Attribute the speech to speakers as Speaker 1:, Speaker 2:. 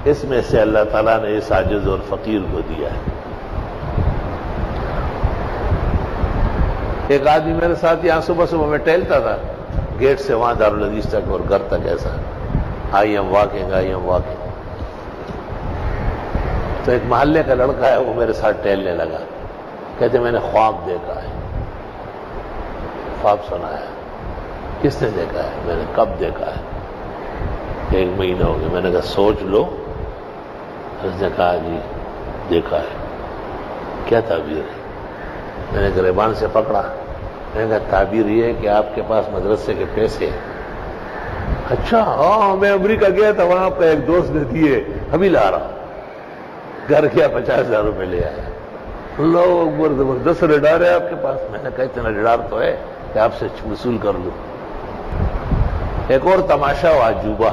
Speaker 1: اس میں سے اللہ تعالیٰ نے اس عاجز اور فقیر کو دیا ہے۔ ایک آدمی میرے ساتھ یہاں صبح صبح میں ٹہلتا تھا، گیٹ سے وہاں دارالحدیث تک اور گھر تک، ایسا آئی ایم واکنگ۔ تو ایک محلے کا لڑکا ہے، وہ میرے ساتھ ٹہلنے لگا، کہتے میں نے خواب دیکھا ہے۔ خواب سنا ہے؟ کس نے دیکھا ہے؟ میں نے کب دیکھا ہے؟ 1 مہینہ ہو گیا۔ میں نے کہا سوچ لو۔ اس نے کہا جی دیکھا ہے۔ کیا تعبیر ہے؟ میں نے گریبان سے پکڑا، میں نے کہا تعبیر یہ ہے کہ آپ کے پاس مدرسے کے پیسے ہیں۔ اچھا ہاں، میں امریکہ گیا تھا، وہاں پہ ایک دوست نے دیے، ابھی لا رہا ہوں۔ گھر کیا 50,000 روپے لے آیا۔ اللہ اکبر، زبردست ریڈار ہے آپ کے پاس۔ میں نے کہا اتنا ریڈار تو ہے کہ آپ سے وصول کر لوں۔ ایک اور تماشا و عجوبہ،